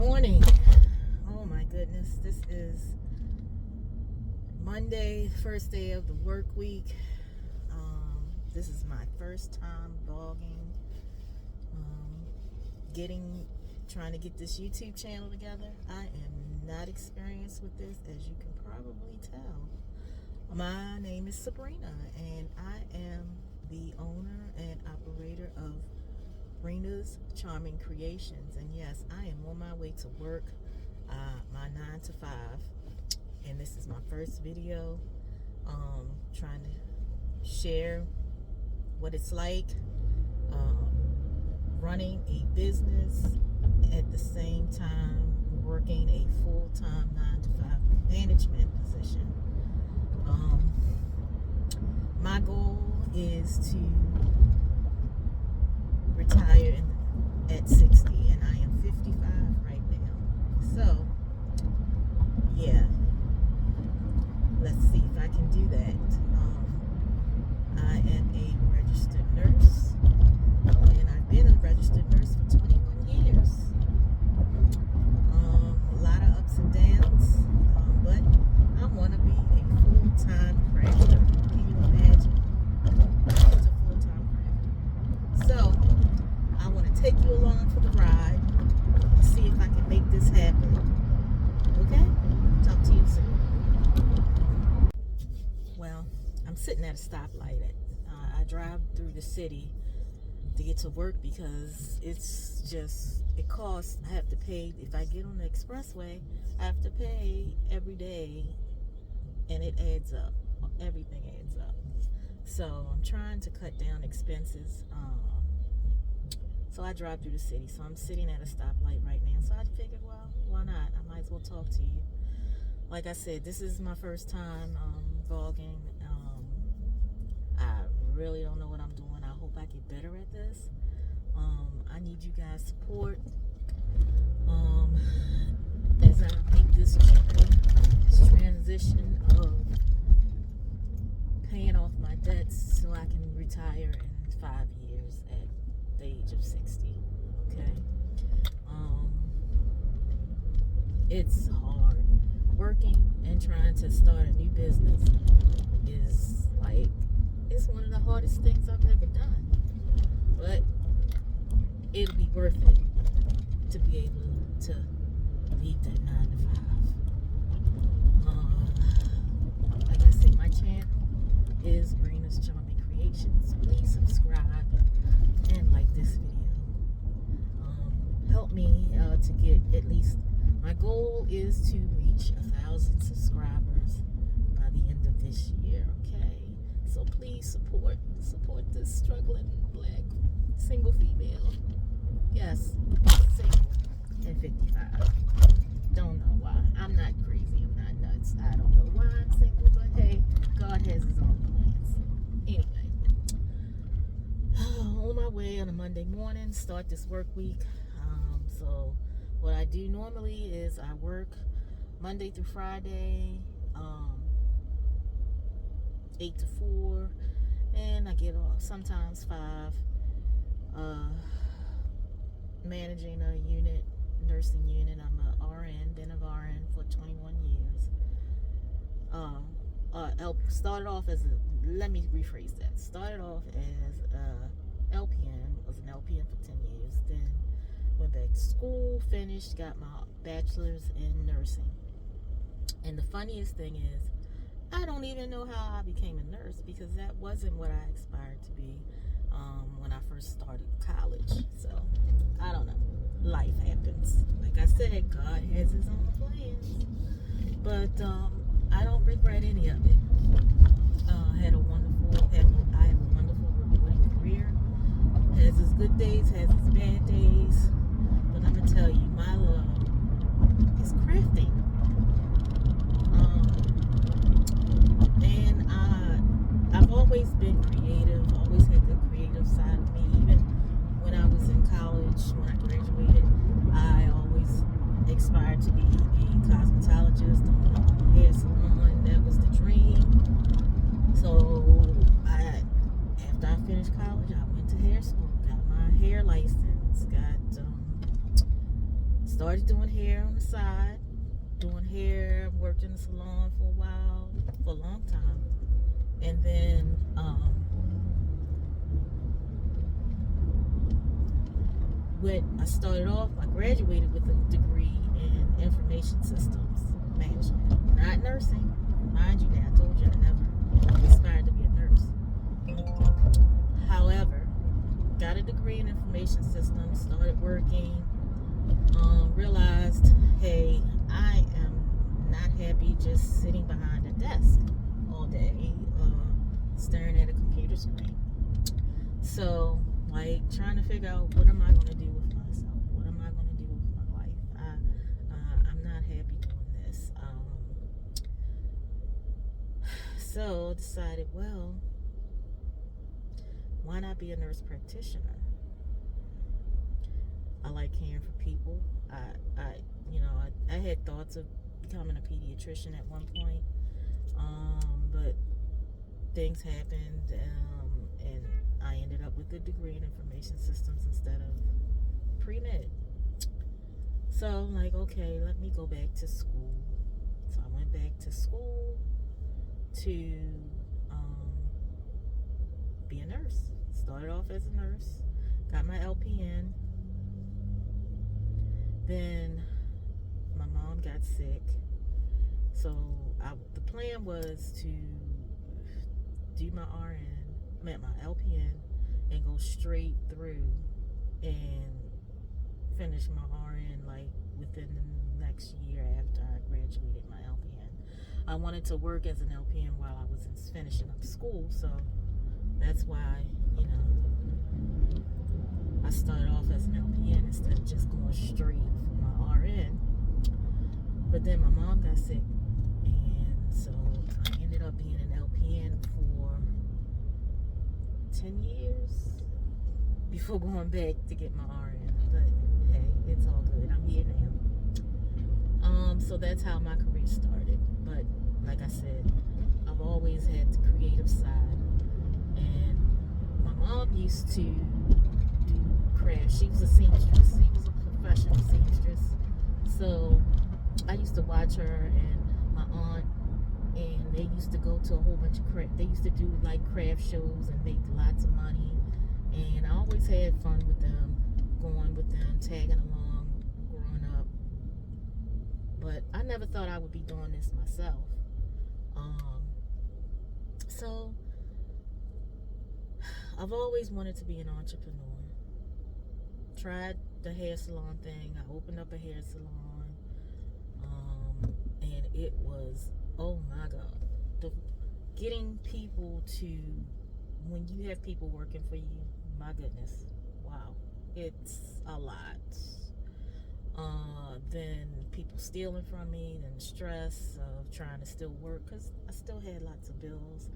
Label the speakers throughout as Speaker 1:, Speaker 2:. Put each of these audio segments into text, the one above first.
Speaker 1: morning. Oh my goodness, this is Monday, first day of the work week. This is my first time vlogging, trying to get this YouTube channel together. I am not experienced with this, as you can probably tell. My name is Sabrina, and I am the owner and operator of Sabrina's Charming Creations. And yes, I am on my way to work, my 9 to 5, and this is my first video, trying to share what it's like running a business at the same time working a full-time 9 to 5 management position. My goal is to retire at 60, and I am 55 right now. So, yeah, let's see if I can do that. I am a registered nurse, and I've been a registered nurse for 21 years. A lot of ups and downs, but I want to be a full-time crafter. Can you imagine? What's a full-time crafter? So, I want to take you along for the ride, see if I can make this happen. Okay? Talk to you soon. Well, I'm sitting at a stoplight. I drive through the city to get to work because it costs. I have to pay. If I get on the expressway, I have to pay every day, and it adds up. Everything adds up. So I'm trying to cut down expenses. So I drive through the city. So I'm sitting at a stoplight right now. So I figured, well, why not? I might as well talk to you. Like I said, this is my first time vlogging. I really don't know what I'm doing. I hope I get better at this. I need you guys' support as I make this transition of paying off my debts so I can retire in 5 years at the age of 60. Okay? It's hard. Working and trying to start a new business is it's one of the hardest things I've ever done. But it'll be worth it to be able to leave that 9 to 5. Like I said, my channel is Sabrina's Charming Creations. Please subscribe and like this video. Help me to get at least, my goal is to reach 1,000 subscribers by the end of this year, okay? So please support this struggling black single female. Yes, single and 55. Don't know why. I'm not crazy. I'm not nuts. I don't know why I'm single, but hey, God has his own plans. Anyway, on my way on a Monday morning, start this work week. So what I do normally is I work Monday through Friday, 8 to 4, and I get off sometimes 5, managing a nursing unit. I'm a RN, been an RN for 21 years. Started off as let me rephrase that. Started off as LPN, was an LPN for 10 years, then went back to school, finished, got my bachelor's in nursing. And the funniest thing is, I don't even know how I became a nurse, because that wasn't what I aspired to be when I first started college. So, I don't know. Life happens. Like I said, God has his own plans. But I don't regret any of it. I have a wonderful rewarding career. Has its good days, has its bad days. But I'm going to tell you, my love is crafting. And I've always been creative, always had the creative side of me. Even when I was in college, when I graduated, I always aspired to be a cosmetologist, a hair salon. That was the dream. So after I finished college, I went to hair school, got my hair license, got started doing hair on the side. Doing hair, worked in the salon for a while, for a long time. And then I started off, I graduated with a degree in information systems management, not nursing. Mind you, now I told you I never aspired to be a nurse. However, got a degree in information systems, started working, realized, hey, I am not happy just sitting behind a desk all day, staring at a computer screen. So, like, trying to figure out what am I going to do with myself? What am I going to do with my life? I'm not happy doing this. So, decided, well, why not be a nurse practitioner? I like caring for people. I had thoughts of becoming a pediatrician at one point, but things happened, and I ended up with a degree in information systems instead of pre-med. So I'm like, okay, let me go back to school. So I went back to school to be a nurse. Started off as a nurse, got my LPN. Then my mom got sick, so the plan was to do my my LPN, and go straight through and finish my RN like within the next year after I graduated my LPN. I wanted to work as an LPN while I was finishing up school, so that's why, I started off as an LPN instead of just going straight for my RN. But then my mom got sick, and so I ended up being an LPN for 10 years before going back to get my RN. But hey, it's all good. I'm here now. So that's how my career started. But like I said, I've always had the creative side, and my mom used to do crafts. She was a seamstress. She was a professional seamstress. So I used to watch her and my aunt, and they used to go to a whole bunch of craft. They used to do like craft shows and make lots of money. And I always had fun with them, going with them, tagging along, growing up. But I never thought I would be doing this myself. So I've always wanted to be an entrepreneur. Tried the hair salon thing. I opened up a hair salon, and it was, oh my God, getting people to, when you have people working for you, my goodness, wow, it's a lot. Then people stealing from me, then the stress of trying to still work, because I still had lots of bills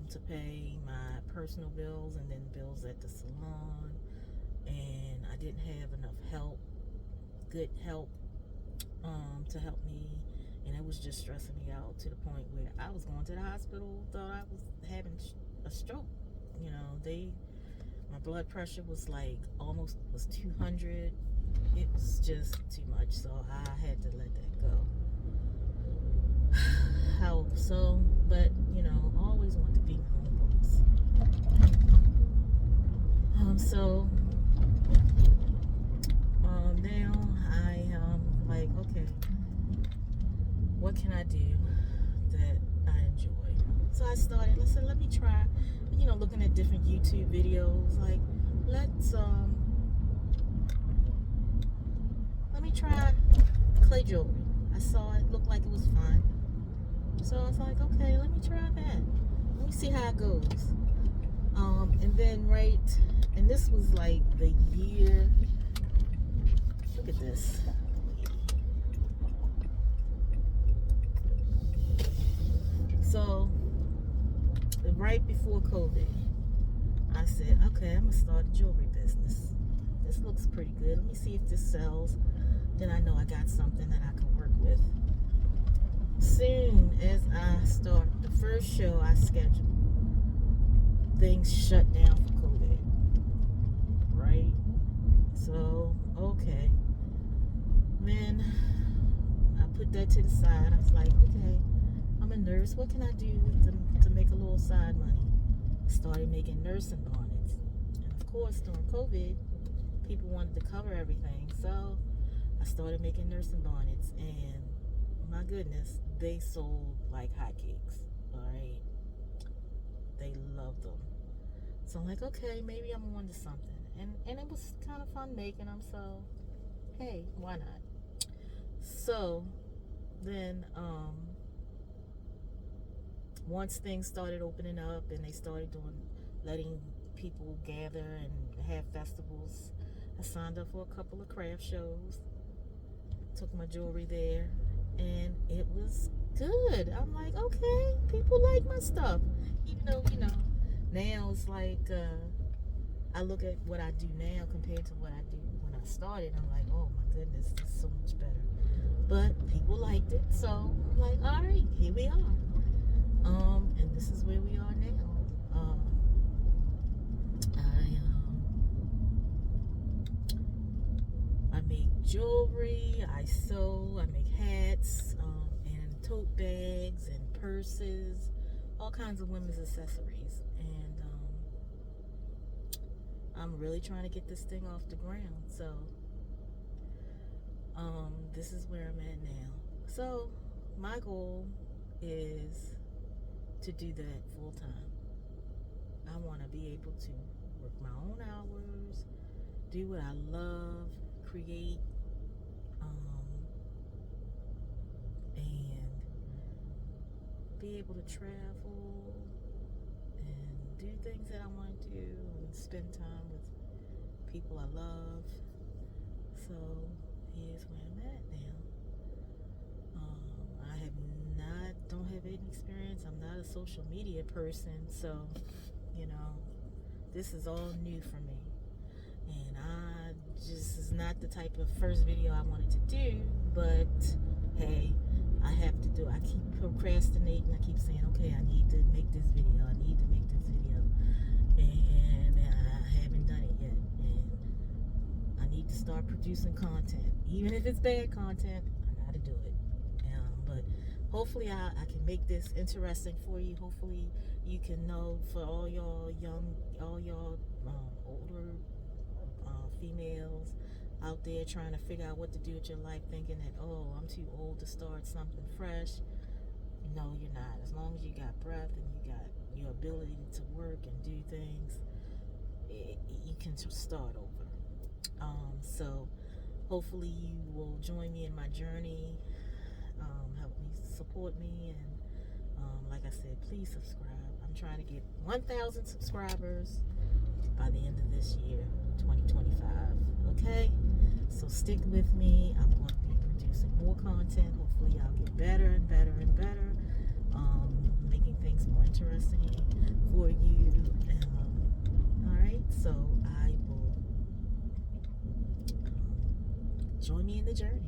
Speaker 1: to pay, my personal bills, and then bills at the salon, and I didn't have enough help, good help, to help me, and it was just stressing me out to the point where I was going to the hospital, thought I was having a stroke. My blood pressure was like was 200. It was just too much, so I had to let that go. But I always wanted to be my own boss. Now I am like, okay, what can I do that I enjoy? So I started, let me try, looking at different YouTube videos, like, let me try clay jewelry. I saw it, looked like it was fun. So I was like, okay, let me try that. Let me see how it goes. And then and this was like the year, look at this. So, right before COVID, I said, okay, I'm gonna start a jewelry business. This looks pretty good. Let me see if this sells. Then I know I got something that I can work with. Soon as I start the first show I scheduled, things shut down for COVID. Right? So, okay. that to the side. I was like, okay, I'm a nurse. What can I do to make a little side money? I started making nursing bonnets. And of course, during COVID, people wanted to cover everything. So I started making nursing bonnets. And my goodness, they sold like hotcakes. All right. They loved them. So I'm like, okay, maybe I'm onto something. And it was kind of fun making them. So, hey, why not? So then once things started opening up and they started letting people gather and have festivals, I signed up for a couple of craft shows, took my jewelry there, and it was good. I'm like, okay, people like my stuff. Even though, now it's like I look at what I do now compared to what I do when I started. I'm like, oh my goodness, this is so much better. But people liked it, so I'm like, all right, here we are. And this is where we are now. I make jewelry, I sew, I make hats, and tote bags and purses, all kinds of women's accessories. And I'm really trying to get this thing off the ground. So this is where I'm at now. So my goal is to do that full time. I want to be able to work my own hours, do what I love, create, and be able to travel and do things that I want to do and spend time with people I love. So here's where I'm at now. Don't have any experience. I'm not a social media person, so this is all new for me, and this is not the type of first video I wanted to do. But hey, I have to do. I keep procrastinating. I keep saying, okay, I need to make this video. I need to make this video, and I haven't done it yet. And I need to start producing content, even if it's bad content. I got to do it. But hopefully I can make this interesting for you. Hopefully you can know, for all y'all older females out there trying to figure out what to do with your life, thinking that, oh, I'm too old to start something fresh. No, you're not. As long as you got breath and you got your ability to work and do things, you can start over. So hopefully you will join me in my journey, help me, support me, and like I said, please subscribe. I'm trying to get 1,000 subscribers by the end of this year, 2025. Okay, so stick with me. I'm going to be producing more content. Hopefully I'll get better and better and better, making things more interesting for you. All right, so I will join me in the journey.